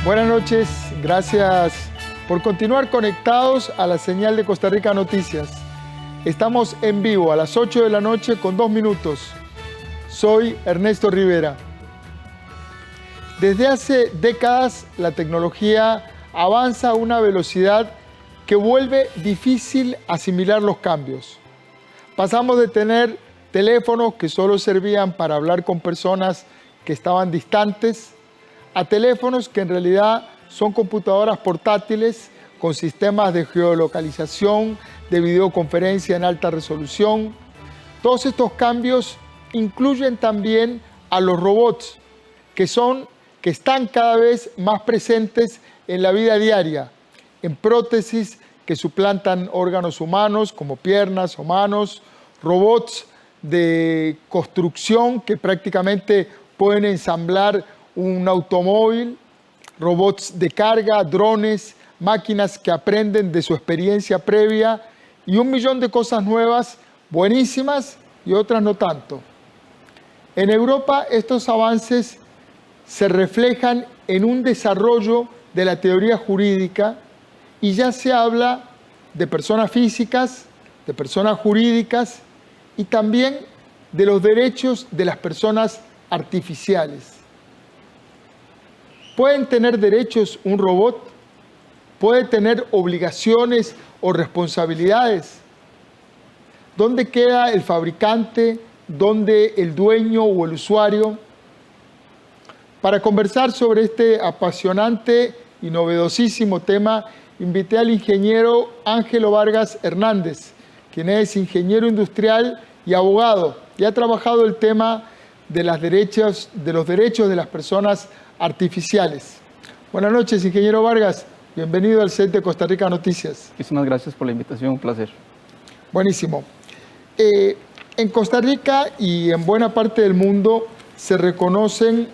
Buenas noches, gracias por continuar conectados a la señal de Costa Rica Noticias. Estamos en vivo a las 8 de la noche con 2 minutos. Soy Ernesto Rivera. Desde hace décadas la tecnología avanza a una velocidad que vuelve difícil asimilar los cambios. Pasamos de tener teléfonos que solo servían para hablar con personas que estaban distantes, a teléfonos que en realidad son computadoras portátiles con sistemas de geolocalización, de videoconferencia en alta resolución. Todos estos cambios incluyen también a los robots, que están cada vez más presentes en la vida diaria, en prótesis que suplantan órganos humanos como piernas o manos, robots de construcción que prácticamente pueden ensamblar un automóvil, robots de carga, drones, máquinas que aprenden de su experiencia previa y un millón de cosas nuevas, buenísimas y otras no tanto. En Europa estos avances se reflejan en un desarrollo de la teoría jurídica y ya se habla de personas físicas, de personas jurídicas y también de los derechos de las personas artificiales. ¿Pueden tener derechos un robot? ¿Puede tener obligaciones o responsabilidades? ¿Dónde queda el fabricante? ¿Dónde el dueño o el usuario? Para conversar sobre este apasionante y novedosísimo tema, invité al ingeniero Ángelo Vargas Hernández, quien es ingeniero industrial y abogado, y ha trabajado el tema de los derechos de las personas artificiales. Buenas noches, ingeniero Vargas. Bienvenido al set de Costa Rica Noticias. Muchísimas gracias por la invitación, un placer. Buenísimo. En Costa Rica y en buena parte del mundo se reconocen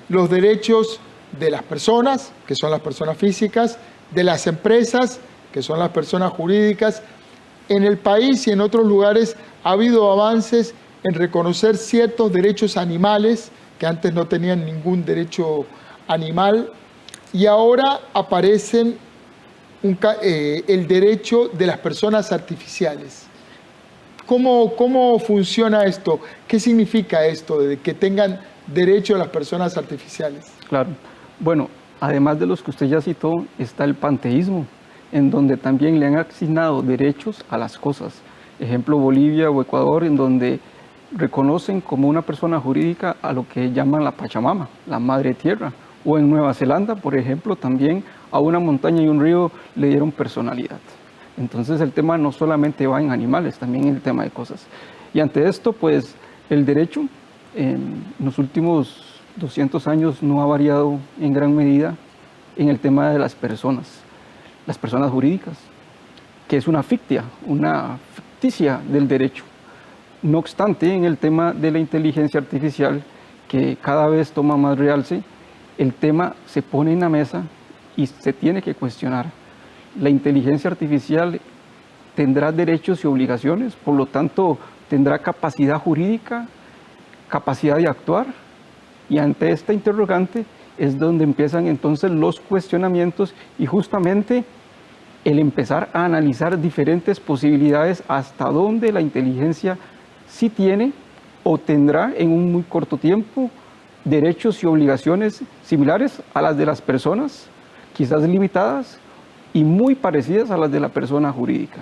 los derechos de las personas, que son las personas físicas, de las empresas, que son las personas jurídicas. En el país y en otros lugares ha habido avances en reconocer ciertos derechos animales que antes no tenían ningún derecho animal, y ahora aparecen el derecho de las personas artificiales. ¿Cómo funciona esto? ¿Qué significa esto de que tengan derecho a las personas artificiales? Claro. Bueno, además de los que usted ya citó, está el panteísmo, en donde también le han asignado derechos a las cosas. Ejemplo, Bolivia o Ecuador, en donde reconocen como una persona jurídica a lo que llaman la Pachamama, la Madre Tierra. O en Nueva Zelanda, por ejemplo, también a una montaña y un río le dieron personalidad. Entonces el tema no solamente va en animales, también en el tema de cosas. Y ante esto, pues el derecho en los últimos 200 años no ha variado en gran medida en el tema de las personas jurídicas, que es una ficticia del derecho. No obstante, en el tema de la inteligencia artificial, que cada vez toma más realce, el tema se pone en la mesa y se tiene que cuestionar. La inteligencia artificial tendrá derechos y obligaciones, por lo tanto, tendrá capacidad jurídica, capacidad de actuar, y ante esta interrogante es donde empiezan entonces los cuestionamientos y justamente el empezar a analizar diferentes posibilidades hasta dónde la inteligencia sí tiene o tendrá en un muy corto tiempo derechos y obligaciones similares a las de las personas, quizás limitadas y muy parecidas a las de la persona jurídica.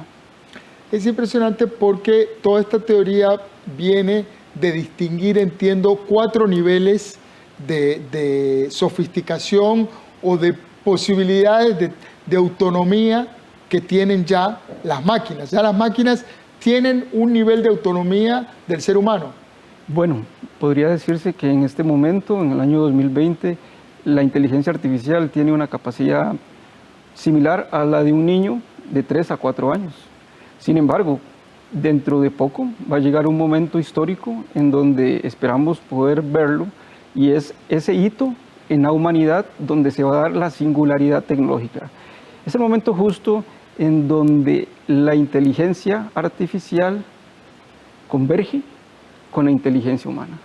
Es impresionante porque toda esta teoría viene de distinguir, entiendo, 4 niveles de sofisticación o de posibilidades de autonomía que tienen ya las máquinas. Ya las máquinas tienen un nivel de autonomía del ser humano. Bueno, podría decirse que en este momento, en el año 2020, la inteligencia artificial tiene una capacidad similar a la de un niño de 3 a 4 años. Sin embargo, dentro de poco va a llegar un momento histórico en donde esperamos poder verlo, y es ese hito en la humanidad donde se va a dar la singularidad tecnológica. Es el momento justo en donde la inteligencia artificial converge con la inteligencia humana.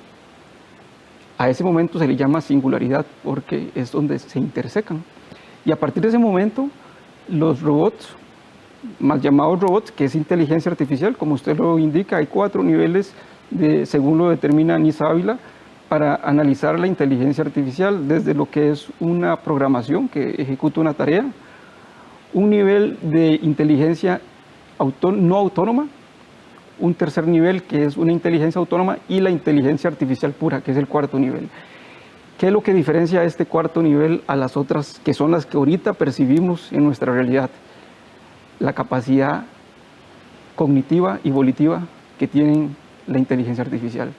A ese momento se le llama singularidad porque es donde se intersecan. Y a partir de ese momento, los robots, más llamados robots, que es inteligencia artificial, como usted lo indica, hay 4 niveles, según lo determina Nils Ávila, para analizar la inteligencia artificial, desde lo que es una programación que ejecuta una tarea, un nivel de inteligencia no autónoma, un tercer nivel que es una inteligencia autónoma y la inteligencia artificial pura, que es el 4.º nivel. ¿Qué es lo que diferencia este 4.º nivel a las otras, que son las que ahorita percibimos en nuestra realidad? La capacidad cognitiva y volitiva que tienen la inteligencia artificial.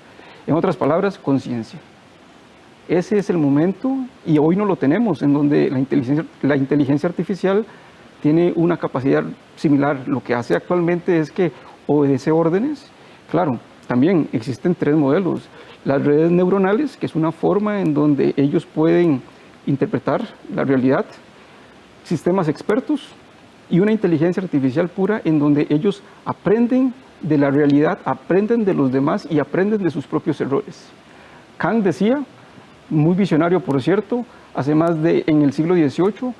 En otras palabras, conciencia. Ese es el momento, y hoy no lo tenemos, en donde la inteligencia artificial tiene una capacidad similar. Lo que hace actualmente es que obedece órdenes. Claro, también existen 3 modelos. Las redes neuronales, que es una forma en donde ellos pueden interpretar la realidad, sistemas expertos y una inteligencia artificial pura en donde ellos aprenden de la realidad, aprenden de los demás y aprenden de sus propios errores. Kant decía, muy visionario por cierto, en el siglo XVIII,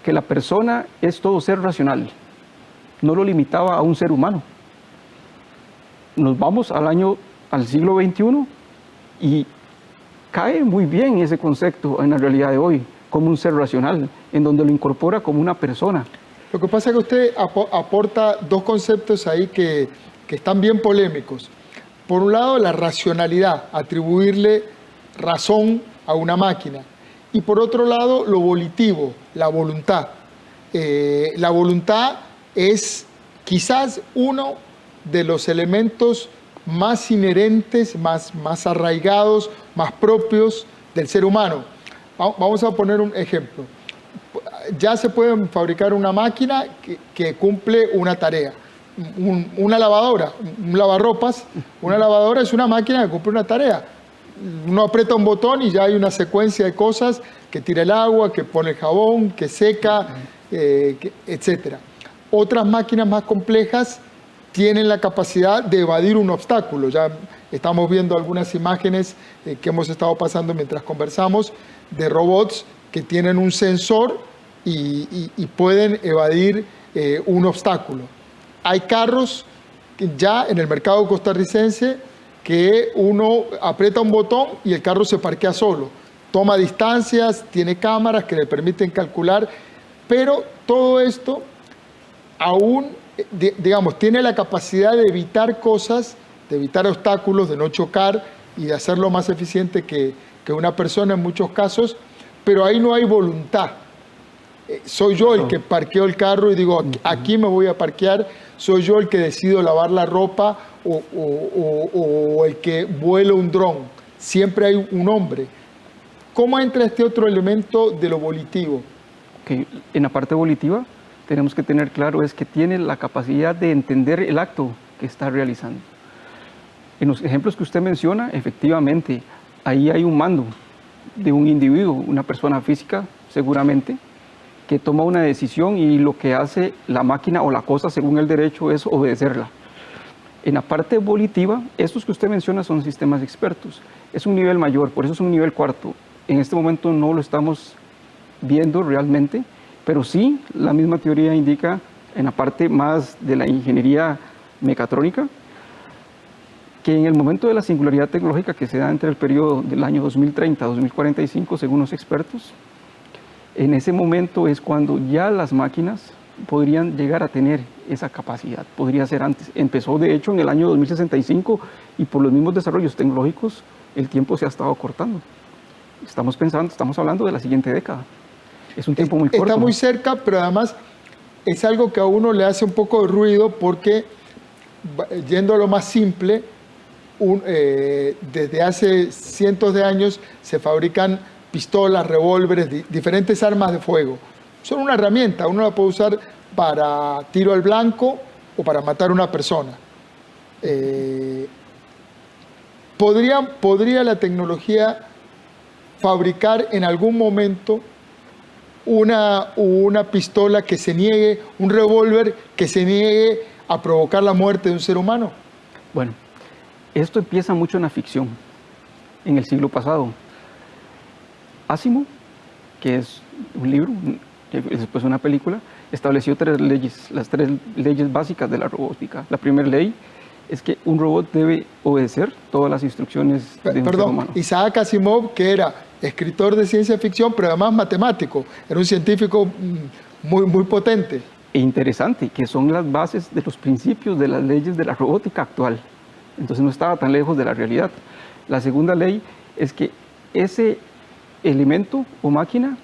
que la persona es todo ser racional. No lo limitaba a un ser humano. Nos vamos al siglo XXI y cae muy bien ese concepto en la realidad de hoy, como un ser racional, en donde lo incorpora como una persona. Lo que pasa es que usted aporta 2 conceptos ahí que están bien polémicos. Por un lado, la racionalidad, atribuirle razón a una máquina. Y por otro lado, lo volitivo, la voluntad. La voluntad es quizás uno de los elementos más inherentes, más arraigados, más propios del ser humano. Vamos a poner un ejemplo. Ya se puede fabricar una máquina que cumple una tarea. Una lavadora, un lavarropas, una lavadora es una máquina que cumple una tarea. Uno aprieta un botón y ya hay una secuencia de cosas que tira el agua, que pone el jabón, que seca, etc. Otras máquinas más complejas tienen la capacidad de evadir un obstáculo. Ya estamos viendo algunas imágenes que hemos estado pasando mientras conversamos de robots que tienen un sensor y pueden evadir un obstáculo. Hay carros ya en el mercado costarricense que uno aprieta un botón y el carro se parquea solo. Toma distancias, tiene cámaras que le permiten calcular, pero todo esto aún, digamos, tiene la capacidad de evitar cosas, de evitar obstáculos, de no chocar y de hacerlo más eficiente que una persona en muchos casos, pero ahí no hay voluntad. Soy yo el que parqueo el carro y digo, aquí me voy a parquear, soy yo el que decido lavar la ropa o el que vuelo un dron. Siempre hay un hombre. ¿Cómo entra este otro elemento de lo volitivo? Okay. En la parte volitiva tenemos que tener claro es que tiene la capacidad de entender el acto que está realizando. En los ejemplos que usted menciona, efectivamente, ahí hay un mando de un individuo, una persona física seguramente, que toma una decisión y lo que hace la máquina o la cosa según el derecho es obedecerla. En la parte volitiva, estos que usted menciona son sistemas expertos. Es un nivel mayor, por eso es un nivel 4. En este momento no lo estamos viendo realmente, pero sí la misma teoría indica en la parte más de la ingeniería mecatrónica que en el momento de la singularidad tecnológica que se da entre el periodo del año 2030 a 2045, según los expertos, en ese momento es cuando ya las máquinas podrían llegar a tener esa capacidad. Podría ser antes. Empezó de hecho en el año 2065 y por los mismos desarrollos tecnológicos el tiempo se ha estado cortando. Estamos hablando de la siguiente década. Es un tiempo muy corto. Está muy cerca, pero además es algo que a uno le hace un poco de ruido porque, yendo a lo más simple, desde hace cientos de años se fabrican pistolas, revólveres, diferentes armas de fuego. Son una herramienta, uno la puede usar para tiro al blanco o para matar a una persona. ¿Podría la tecnología fabricar en algún momento una pistola que se niegue, un revólver que se niegue a provocar la muerte de un ser humano? Bueno, esto empieza mucho en la ficción. en el siglo pasado. Asimov, que es un libro, que después una película, estableció las tres leyes básicas de la robótica. La primera ley es que un robot debe obedecer todas las instrucciones de un ser humano. Isaac Asimov, que era escritor de ciencia ficción, pero además matemático, era un científico muy potente. E interesante, que son las bases de los principios de las leyes de la robótica actual. Entonces no estaba tan lejos de la realidad. La segunda ley es que ese elemento o máquina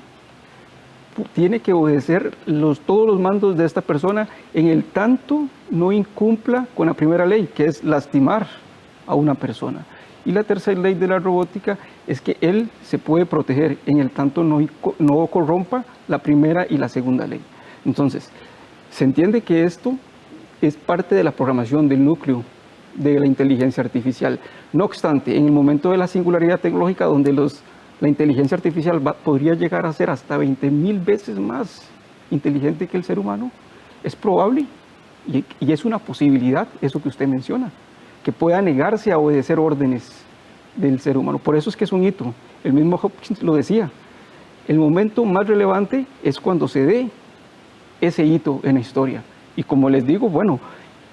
tiene que obedecer todos los mandos de esta persona en el tanto no incumpla con la primera ley, que es lastimar a una persona. Y la tercera ley de la robótica es que él se puede proteger en el tanto no corrompa la primera y la segunda ley. Entonces, se entiende que esto es parte de la programación del núcleo de la inteligencia artificial. No obstante, en el momento de la singularidad tecnológica, donde la inteligencia artificial podría llegar a ser hasta 20.000 veces más inteligente que el ser humano, es probable y es una posibilidad, eso que usted menciona, que pueda negarse a obedecer órdenes del ser humano. Por eso es que es un hito. El mismo Hopkins lo decía. El momento más relevante es cuando se dé ese hito en la historia. Y como les digo, bueno,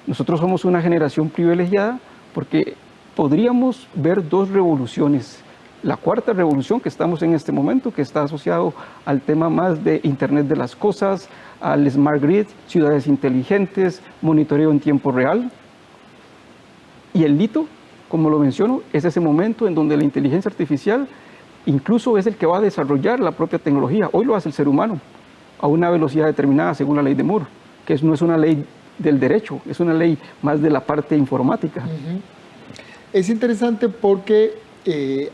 nosotros somos una generación privilegiada porque podríamos ver dos revoluciones. La cuarta revolución que estamos en este momento, que está asociado al tema más de Internet de las cosas, al Smart Grid, ciudades inteligentes, monitoreo en tiempo real. Y el hito, como lo menciono, es ese momento en donde la inteligencia artificial incluso es el que va a desarrollar la propia tecnología. Hoy lo hace el ser humano a una velocidad determinada según la ley de Moore, que no es una ley del derecho, es una ley más de la parte informática. Es interesante porque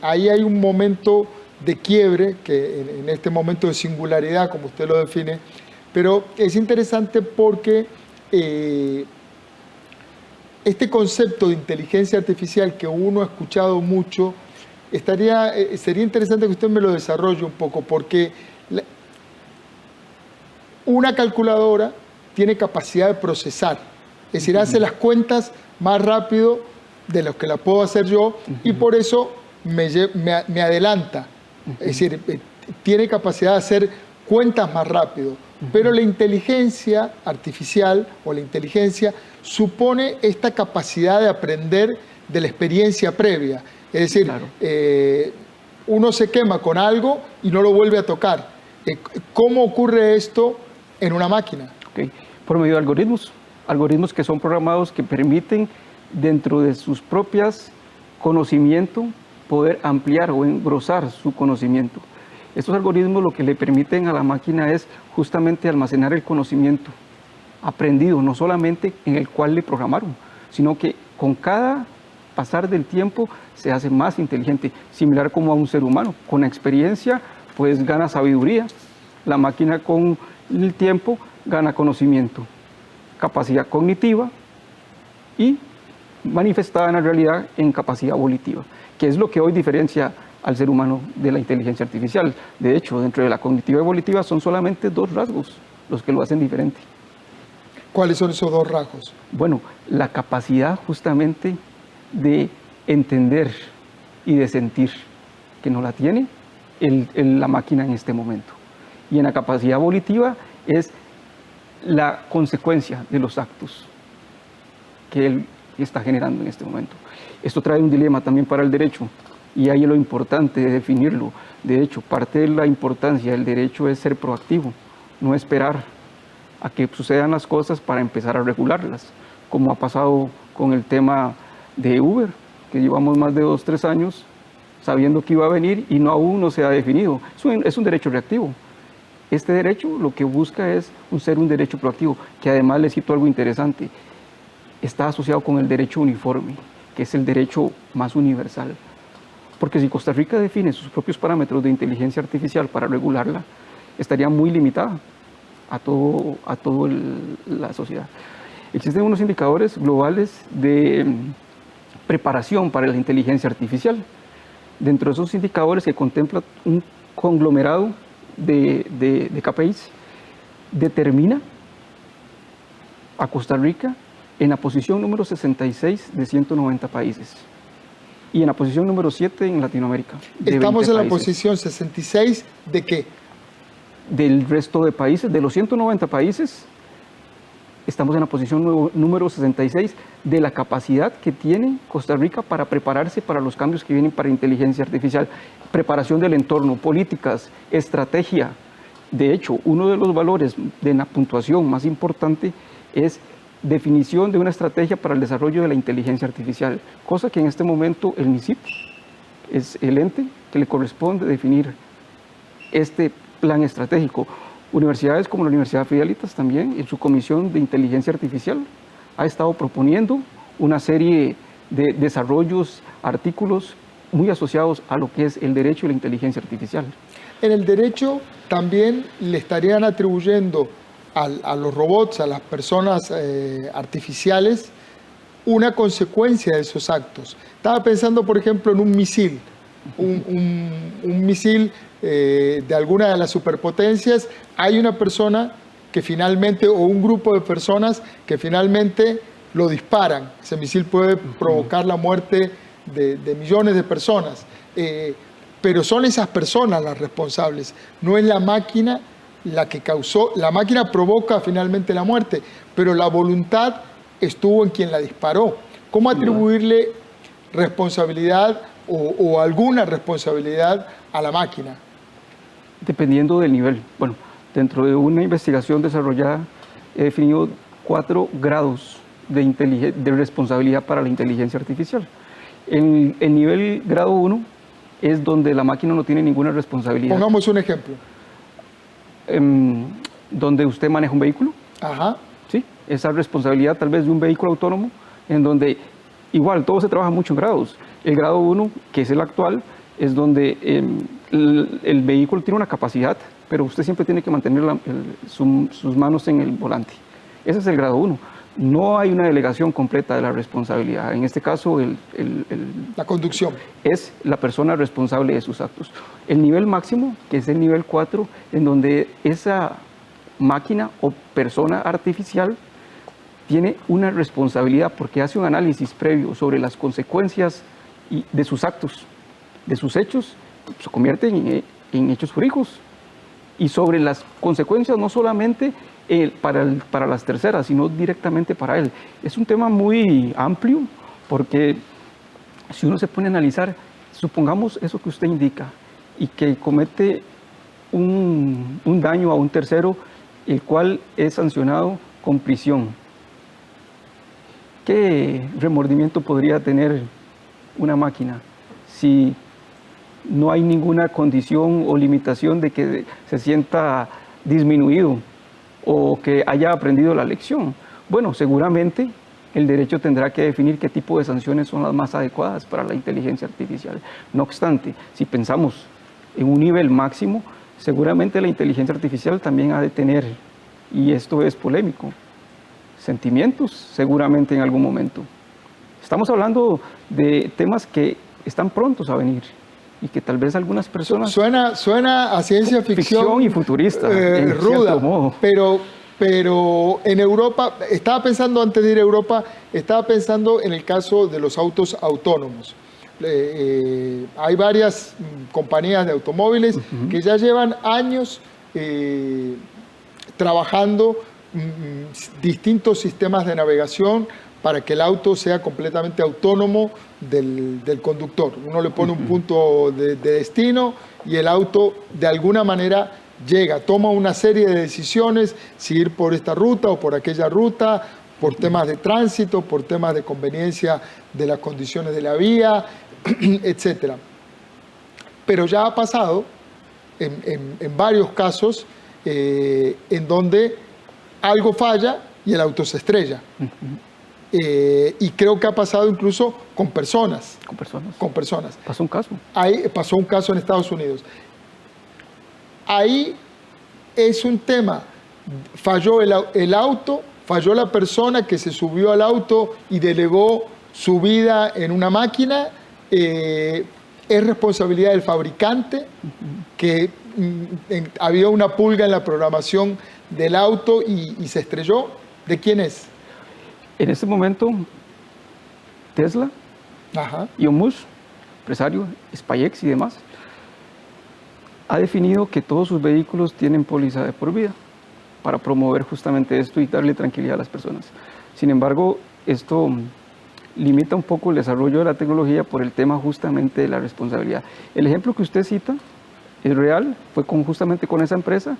ahí hay un momento de quiebre, que en este momento de singularidad, como usted lo define, pero es interesante porque este concepto de inteligencia artificial que uno ha escuchado mucho, sería interesante que usted me lo desarrolle un poco, porque una calculadora tiene capacidad de procesar, es decir, hace las cuentas más rápido de lo que la puedo hacer yo y por eso me adelanta, es decir, tiene capacidad de hacer cuentas más rápido, pero la inteligencia artificial o la inteligencia supone esta capacidad de aprender de la experiencia previa, es decir, claro, uno se quema con algo y no lo vuelve a tocar. ¿Cómo ocurre esto en una máquina? Okay. Por medio de algoritmos que son programados que permiten dentro de sus propias conocimientos poder ampliar o engrosar su conocimiento. Estos algoritmos lo que le permiten a la máquina es justamente almacenar el conocimiento aprendido, no solamente en el cual le programaron, sino que con cada pasar del tiempo se hace más inteligente, similar como a un ser humano. Con la experiencia pues gana sabiduría, la máquina con el tiempo gana conocimiento, capacidad cognitiva y manifestada en la realidad en capacidad volitiva, que es lo que hoy diferencia al ser humano de la inteligencia artificial. De hecho, dentro de la cognitiva y volitiva son solamente dos rasgos los que lo hacen diferente. ¿Cuáles son esos dos rasgos? Bueno, la capacidad justamente de entender y de sentir, que no la tiene la máquina en este momento. Y en la capacidad volitiva es la consecuencia de los actos que él está generando en este momento. Esto trae un dilema también para el derecho, y ahí es lo importante de definirlo. De hecho, parte de la importancia del derecho es ser proactivo, no esperar a que sucedan las cosas para empezar a regularlas, como ha pasado con el tema de Uber, que llevamos más de 2 o 3 años sabiendo que iba a venir y aún no se ha definido. Es un derecho reactivo. Este derecho lo que busca es ser un derecho proactivo, que además le cito algo interesante, está asociado con el derecho uniforme, que es el derecho más universal. Porque si Costa Rica define sus propios parámetros de inteligencia artificial para regularla, estaría muy limitada a toda la sociedad. Existen unos indicadores globales de preparación para la inteligencia artificial. Dentro de esos indicadores que contempla un conglomerado de KPIs, determina a Costa Rica en la posición número 66 de 190 países. y en la posición número 7 en Latinoamérica. Estamos en la países. posición 66 ¿de qué? Del resto de países, de los 190 países, estamos en la posición número 66 de la capacidad que tiene Costa Rica para prepararse para los cambios que vienen para inteligencia artificial, preparación del entorno, políticas, estrategia. De hecho, uno de los valores de la puntuación más importante es definición de una estrategia para el desarrollo de la inteligencia artificial, cosa que en este momento el MISIP es el ente que le corresponde definir este plan estratégico. Universidades como la Universidad Fidelitas también, en su comisión de inteligencia artificial, ha estado proponiendo una serie de desarrollos, artículos muy asociados a lo que es el derecho y la inteligencia artificial. En el derecho también le estarían atribuyendo a los robots, a las personas artificiales, una consecuencia de esos actos. Estaba pensando, por ejemplo, en un misil, un misil de alguna de las superpotencias. Hay una persona que finalmente, o un grupo de personas que finalmente lo disparan. Ese misil puede provocar la muerte de millones de personas. Pero son esas personas las responsables, no es la máquina la que causó. La máquina provoca finalmente la muerte, pero la voluntad estuvo en quien la disparó. ¿Cómo atribuirle responsabilidad o alguna responsabilidad a la máquina? Dependiendo del nivel. Bueno, dentro de una investigación desarrollada he definido 4 grados de responsabilidad para la inteligencia artificial. En el nivel grado 1 es donde la máquina no tiene ninguna responsabilidad. Pongamos un ejemplo. Donde usted maneja un vehículo. Ajá. ¿Sí? Esa responsabilidad tal vez de un vehículo autónomo, en donde igual todo se trabaja mucho en grados. El grado 1, que es el actual, es donde el vehículo tiene una capacidad, pero usted siempre tiene que mantener sus manos en el volante. Ese es el grado 1. No hay una delegación completa de la responsabilidad. En este caso, la conducción es la persona responsable de sus actos. El nivel máximo, que es el nivel 4, en donde esa máquina o persona artificial tiene una responsabilidad porque hace un análisis previo sobre las consecuencias de sus actos, de sus hechos, se convierten en hechos jurídicos. Y sobre las consecuencias no solamente para las terceras, sino directamente para él. Es un tema muy amplio porque si uno se pone a analizar, supongamos eso que usted indica y que comete un daño a un tercero, el cual es sancionado con prisión. ¿Qué remordimiento podría tener una máquina si no hay ninguna condición o limitación de que se sienta disminuido o que haya aprendido la lección? Bueno, seguramente el derecho tendrá que definir qué tipo de sanciones son las más adecuadas para la inteligencia artificial. No obstante, si pensamos en un nivel máximo, seguramente la inteligencia artificial también ha de tener, y esto es polémico, sentimientos seguramente en algún momento. Estamos hablando de temas que están prontos a venir y que tal vez algunas personas... Suena a ciencia ficción y futurista, ruda, pero en Europa, estaba pensando antes de ir a Europa, estaba pensando en el caso de los autos autónomos. Hay varias compañías de automóviles que ya llevan años trabajando distintos sistemas de navegación para que el auto sea completamente autónomo del conductor. Uno le pone un punto de destino y el auto de alguna manera llega, toma una serie de decisiones, si ir por esta ruta o por aquella ruta, por temas de tránsito, por temas de conveniencia de las condiciones de la vía, etc. Pero ya ha pasado en varios casos en donde algo falla y el auto se estrella. Y creo que ha pasado incluso con personas. Con personas. Pasó un caso. Pasó un caso en Estados Unidos. Ahí es un tema. Falló el auto, falló la persona que se subió al auto y delegó su vida en una máquina. Es responsabilidad del fabricante que había una pulga en la programación del auto y se estrelló. ¿De quién es? En este momento, Tesla, Elon Musk empresario, SpaceX y demás, ha definido que todos sus vehículos tienen póliza de por vida para promover justamente esto y darle tranquilidad a las personas. Sin embargo, esto limita un poco el desarrollo de la tecnología por el tema justamente de la responsabilidad. El ejemplo que usted cita es real, fue justamente con esa empresa.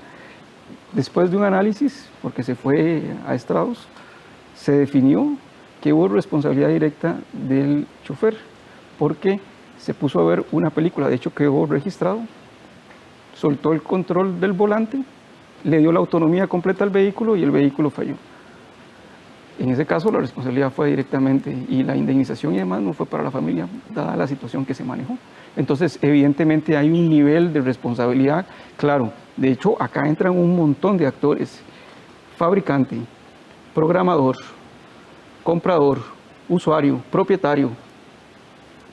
Después de un análisis, porque se fue a estrados, se definió que hubo responsabilidad directa del chofer, porque se puso a ver una película, de hecho quedó registrado, soltó el control del volante, le dio la autonomía completa al vehículo y el vehículo falló. En ese caso la responsabilidad fue directamente y la indemnización y demás no fue para la familia, dada la situación que se manejó. Entonces, evidentemente hay un nivel de responsabilidad claro. De hecho, acá entran un montón de actores: fabricante, programador, comprador, usuario, propietario,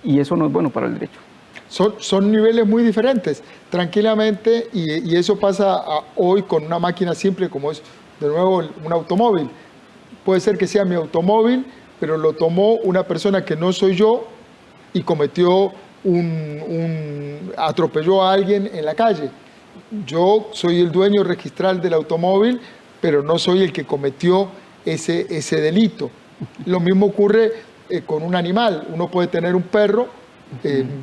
y eso no es bueno para el derecho. Son niveles muy diferentes, tranquilamente, y eso pasa hoy con una máquina simple como es, de nuevo, un automóvil. Puede ser que sea mi automóvil, pero lo tomó una persona que no soy yo y cometió atropelló a alguien en la calle. Yo soy el dueño registral del automóvil, pero no soy el que cometió ese delito. Lo mismo ocurre con un animal. Uno puede tener un perro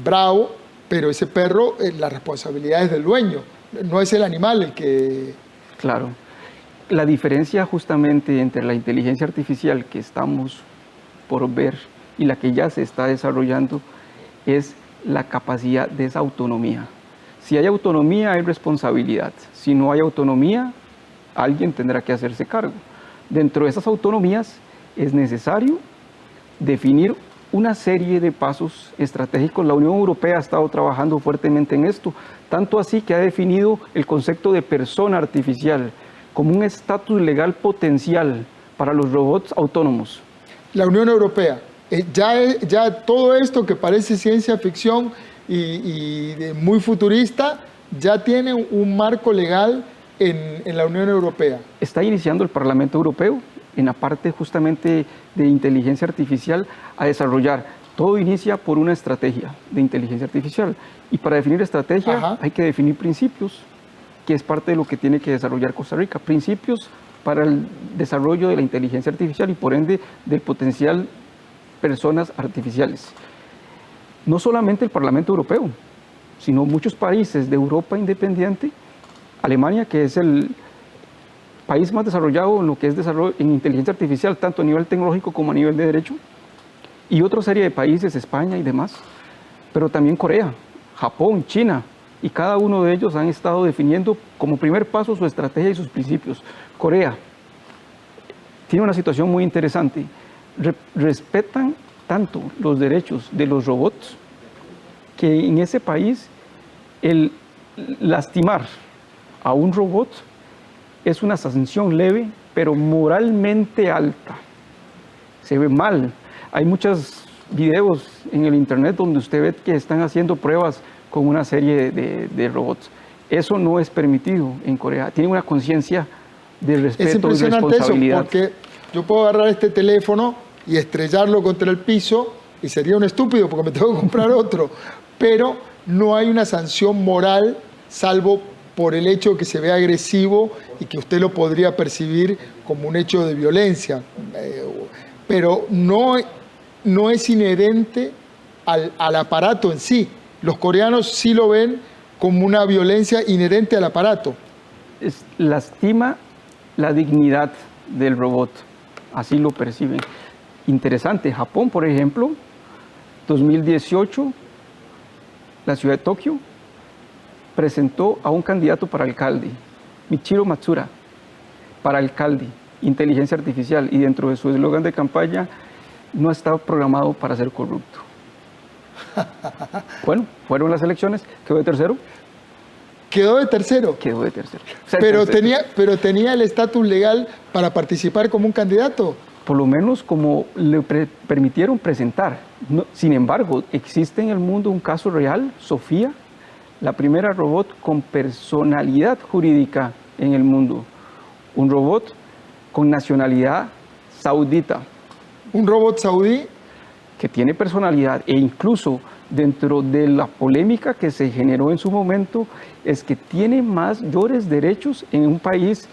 bravo, pero ese perro, la responsabilidad es del dueño, no es el animal el que... Claro. La diferencia justamente entre la inteligencia artificial que estamos por ver y la que ya se está desarrollando es la capacidad de esa autonomía. Si hay autonomía, hay responsabilidad. Si no hay autonomía, alguien tendrá que hacerse cargo. Dentro de esas autonomías es necesario definir una serie de pasos estratégicos. La Unión Europea ha estado trabajando fuertemente en esto, tanto así que ha definido el concepto de persona artificial como un estatus legal potencial para los robots autónomos. La Unión Europea, ya todo esto que parece ciencia ficción y muy futurista, ya tiene un marco legal en la Unión Europea. Está iniciando el Parlamento Europeo en la parte justamente de inteligencia artificial a desarrollar. Todo inicia por una estrategia de inteligencia artificial y para definir estrategia hay que definir principios, que es parte de lo que tiene que desarrollar Costa Rica. Principios para el desarrollo de la inteligencia artificial y por ende del potencial personas artificiales. No solamente el Parlamento Europeo, sino muchos países de Europa independiente, Alemania, que es el país más desarrollado en lo que es desarrollo en inteligencia artificial, tanto a nivel tecnológico como a nivel de derecho, y otra serie de países, España y demás, pero también Corea, Japón, China, y cada uno de ellos han estado definiendo como primer paso su estrategia y sus principios. Corea tiene una situación muy interesante. Respetan tanto los derechos de los robots que en ese país el lastimar a un robot es una sanción leve, pero moralmente alta. Se ve mal. Hay muchos videos en el internet donde usted ve que están haciendo pruebas con una serie de robots. Eso no es permitido en Corea. Tienen una conciencia de respeto y responsabilidad. Eso, porque yo puedo agarrar este teléfono y estrellarlo contra el piso y sería un estúpido porque me tengo que comprar otro. Pero no hay una sanción moral, salvo por el hecho de que se vea agresivo y que usted lo podría percibir como un hecho de violencia. Pero no es inherente al aparato en sí. Los coreanos sí lo ven como una violencia inherente al aparato. Lastima la dignidad del robot, así lo perciben. Interesante, Japón, por ejemplo, 2018, la ciudad de Tokio presentó a un candidato para alcalde, Michiro Matsuura, para alcalde, inteligencia artificial, y dentro de su eslogan de campaña, no está programado para ser corrupto. Bueno, fueron las elecciones, quedó de tercero. ¿Quedó de tercero? Quedó de tercero. Pero tenía el estatus legal para participar como un candidato. Por lo menos como le permitieron presentar. No, sin embargo, existe en el mundo un caso real, Sofía, la primera robot con personalidad jurídica en el mundo. Un robot con nacionalidad saudita. ¿Un robot saudí? Que tiene personalidad e incluso dentro de la polémica que se generó en su momento, es que tiene mayores derechos en un país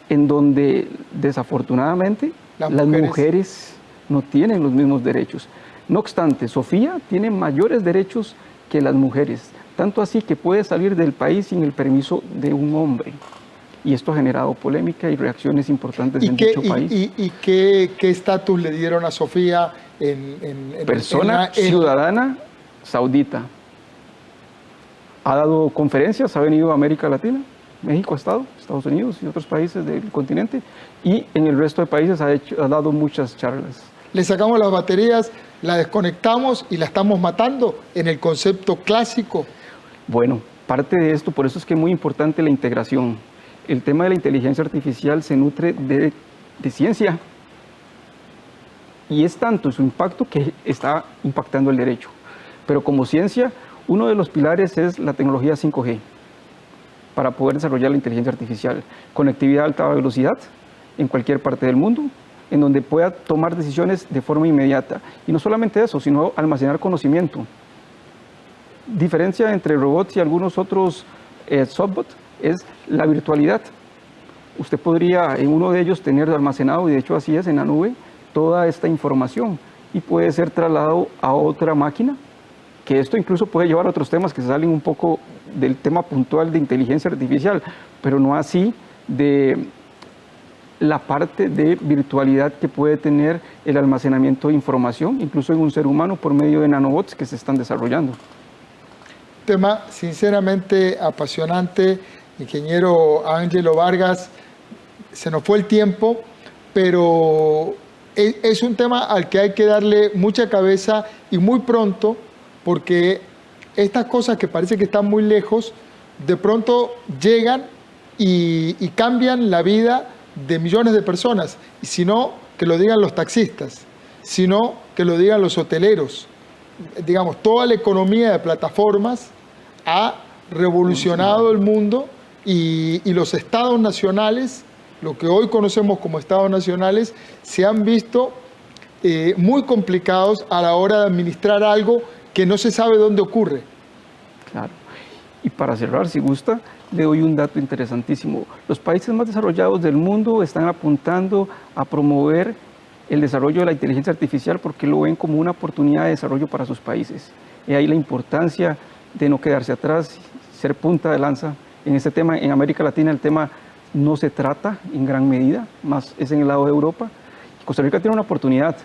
en donde desafortunadamente las mujeres no tienen los mismos derechos. No obstante, Sofía tiene mayores derechos que las mujeres, tanto así que puede salir del país sin el permiso de un hombre. Y esto ha generado polémica y reacciones importantes en dicho país. ¿Y qué estatus le dieron a Sofía en persona ciudadana saudita? Ha dado conferencias, ha venido a América Latina, México ha estado, Estados Unidos y otros países del continente, y en el resto de países ha dado muchas charlas. Le sacamos las baterías, la desconectamos y la estamos matando en el concepto clásico. Bueno, parte de esto, por eso es que es muy importante la integración. El tema de la inteligencia artificial se nutre de ciencia, y es tanto su impacto que está impactando el derecho. Pero como ciencia, uno de los pilares es la tecnología 5G, para poder desarrollar la inteligencia artificial. Conectividad a alta velocidad en cualquier parte del mundo, en donde pueda tomar decisiones de forma inmediata. Y no solamente eso, sino almacenar conocimiento. Diferencia entre robots y algunos otros softbots es la virtualidad. Usted podría en uno de ellos tener almacenado, y de hecho así es, en la nube, toda esta información, y puede ser trasladado a otra máquina, que esto incluso puede llevar a otros temas que se salen un poco del tema puntual de inteligencia artificial, pero no así de la parte de virtualidad que puede tener el almacenamiento de información, incluso en un ser humano, por medio de nanobots que se están desarrollando. Tema sinceramente apasionante, ingeniero Ángelo Vargas. Se nos fue el tiempo, pero es un tema al que hay que darle mucha cabeza y muy pronto, porque estas cosas que parece que están muy lejos, de pronto llegan y cambian la vida de millones de personas. Y si no, que lo digan los taxistas, si no, que lo digan los hoteleros. Digamos, toda la economía de plataformas ha revolucionado el mundo, y los estados nacionales, lo que hoy conocemos como estados nacionales, se han visto muy complicados a la hora de administrar algo que no se sabe dónde ocurre. Claro. Y para cerrar, si gusta, le doy un dato interesantísimo. Los países más desarrollados del mundo están apuntando a promover el desarrollo de la inteligencia artificial porque lo ven como una oportunidad de desarrollo para sus países. Y ahí la importancia de no quedarse atrás, ser punta de lanza en este tema. En América Latina el tema no se trata en gran medida, más es en el lado de Europa. Costa Rica tiene una oportunidad,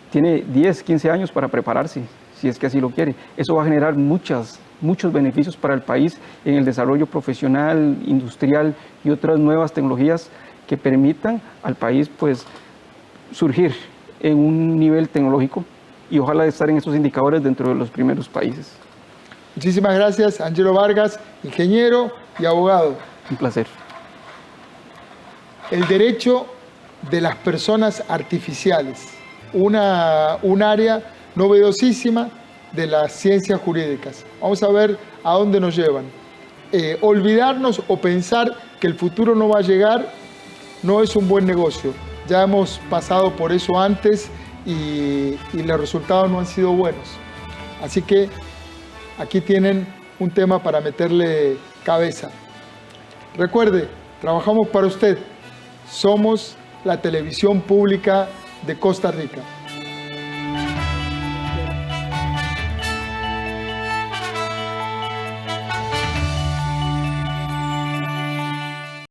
tiene 10, 15 años para prepararse, si es que así lo quiere. Eso va a generar muchos beneficios para el país en el desarrollo profesional, industrial y otras nuevas tecnologías que permitan al país pues surgir en un nivel tecnológico y ojalá estar en estos indicadores dentro de los primeros países. Muchísimas gracias, Ángelo Vargas, ingeniero y abogado. Un placer. El derecho de las personas artificiales, un área novedosísima de las ciencias jurídicas. Vamos a ver a dónde nos llevan. Olvidarnos o pensar que el futuro no va a llegar no es un buen negocio. Ya hemos pasado por eso antes y los resultados no han sido buenos. Así que aquí tienen un tema para meterle cabeza. Recuerde, trabajamos para usted. Somos la televisión pública de Costa Rica.